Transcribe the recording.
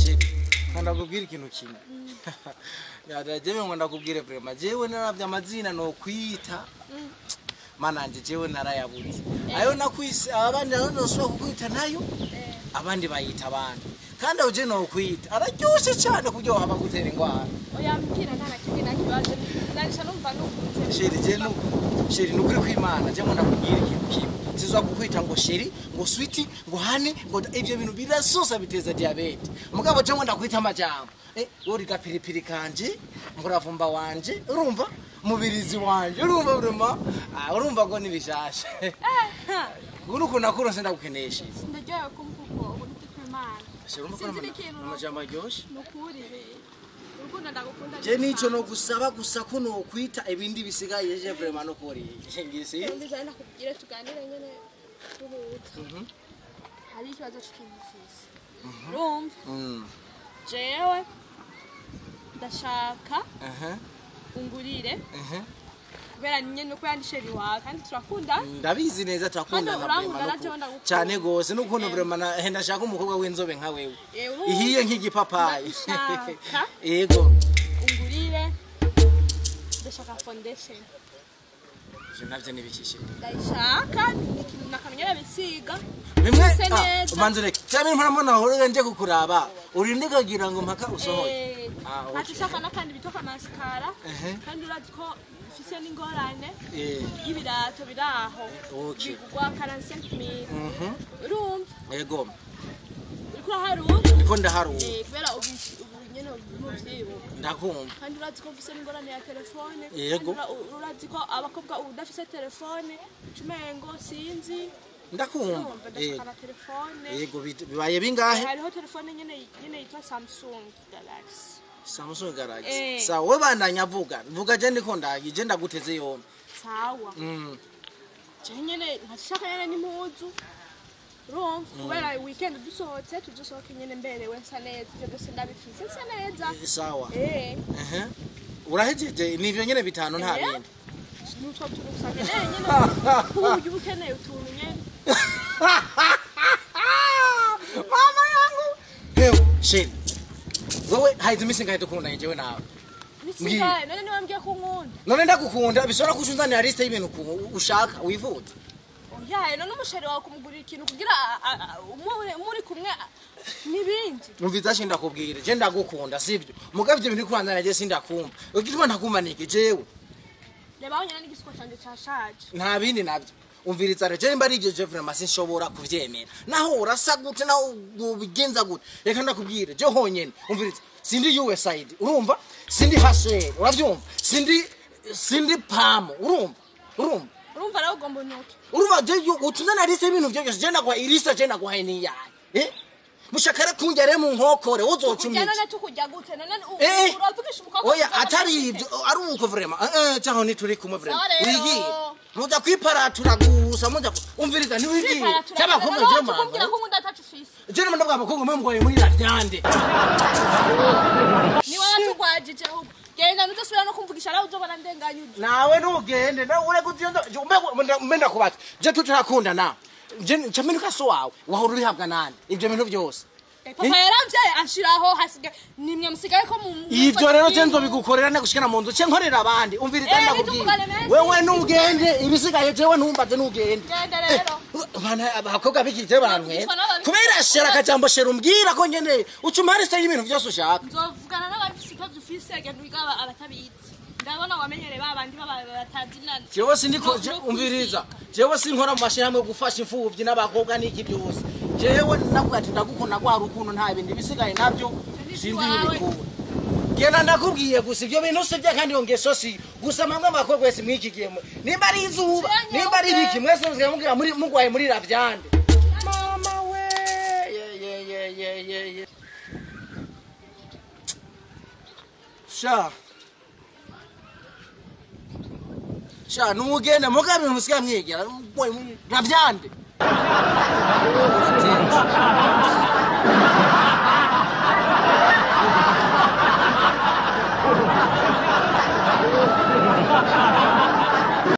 sheri kanda kubwira ikintu kimwe yadajewe ngo ndakubwire prema jewe naravye amazina no kwita mananje jewe narayabuze ayo nakwise abandi no kukwita nayo abandi bayita abandi kandi uje no kwita araryoshe cyane kubyo waba gutera ingwara oya mbwira ntana kimwe nakibaje narisha numva nukunze sheri nukuri kwimana je ngo ndakubwira ikintu kimwe sizwa kukwita ngo sheri ngo sweet ngo hani ngo ivyo bintu birasosa biteza diabete mugabo je ngo ndakwita amajambo uri gapiripiri kanje muravumba wanje urumva mubirizi wanje urumva urumva urumva ngo nibishasha uruko nakuro senda gukenesha ndajya kumvugo ubundi kwimana shirumva ko amajambo aryoshe nukurire urukundo ndagukunda je nico no gusaba gusa ko no kwita ibindi bisigaye je vraiment no kuri ngisi ndiza nakubwira tuganire nyene tuhuta hari ikibazo cy'imfisi urumva jewe ndashaka ungurire kubera nyene uko yandisheri wawe kandi turakunda ndabizi neza turakunda cyane gose n'ukuntu vraiment ndashaka umukobwa w'inzobe nka wewe ihiye nk'igipapayi yego ungurire ndashaka foundation je navye nibikishe ndashaka nakamenyera bisiga bimwe manzure cyane mpamona hore nje kukuraba urinde kagira ngo mpaka usohoye hatishaka nakandi bitoka mascara kandi urazi ko ifise n'ingorane y'ibirato biraho bigwa 45000 urumva yego uriko haru niko ndaharu kubera ubu nyene muvyibo ndakumva kandi urazi ko ufise n'ingorane ya telefone yego urazi ko abakobwa udafise telefone cumengo sinzi ndakumva telefone yego bibaye bingahe hariho telefone nyene yitwa Samsung Galaxy sawa we bandanya vuga je ndiko ndagije ndaguteze yomwe sawa je nyene nkashaka nyene n'impuzu urumva kubera weekend dusohotse tudusohoke nyene mbere wensa neza ibyo byose ndabifise nsa neza sawa urahejeje nivyo nyene bitanu nta bindi n'utwo turusake nyene uyu bukeneye utuntu nyene mama yangu hewe shit wewe haizu misinga dukunda njewe nawe misinga none niwambye ko nkunda none ndagukunda bisora kushunzanira liste y'ibintu ushaka wivuze oya none umusheri wawe kumugurira ikintu kugira muri kumwe nibindi numviza shinda kubwira je ndagukunda sivyo mugavye ibintu kwanza je sindakumva ukituma ntakumanike jewe reba nyana n'igisiko cyanje cyashaje nta bindi nabyo umviriza reje mba ari je vraiment sinshobora kuvyemera naho urasa gute naho ubigenza gute reka ndakubwire je honyene umviriza sindi USAID urumva sindi hashe uravyumva sindi pamo urumva raho gombo noke urumva je utunana liste ibintu byo je ndagwa irista je ndagwa ni yaye mushakara kunjare mu nkokore uzocumye cyane natukujya gute none uravugisha umukobwa oya atari ibyo ari uko vraiment cyaho ni turi kumwe vraiment wigi muza kwiparatura gusa muza umviriza ni wigi cyabakobwa je mama kugira ko ngunda atacufise je no ndabwa abakobwa mwe mgoye muri radyande ni waratugwajije ahubwo genda nutosubira no kumvugisha raho uzobana ndenganyuze nawe ntugende na ure kuziyo umenda kubatse je tutarakunda na je chaminuka so wawe wahora urihabwa nani ibyo bintu byose papa yaramvye ashiraho hasiga nimwe musigaye ko mu ivyo rero cenzo bigukorera ne gushikana mu nzu ce nkorera abandi umviriza ndakubwira wewe nugende ibisigaye jewe ntumbaze nugende genda rero bana abakobwa bikije bantu kubera shera kajambo shera umbwira ko nyene ucumare se y'ibintu byose ushaka nzovugana n'abafise ivyo ufise genda wigaba abatabizi ndabona wamenyere babandi batazinana jewe sindiko umviriza jewe sinkora mu mashirahamwe gufasha imfuvyi n'abakobwa n'iki byose jewe navuga ati ndagukunda kwa rukundo nta bindi bisigaye nabyo sinzi y'ubikuru genda ndakubwiye gusa ibyo bintu sivya kandi yongeso si gusa mamwe abakobwa wese mwikigiyemo nimba ari izuba nimba ari biki mwese muzamubwira muri mugwaye muri ravyande mama we ye sha numugende mugabe musiga mwegera mugwaye muri ravyande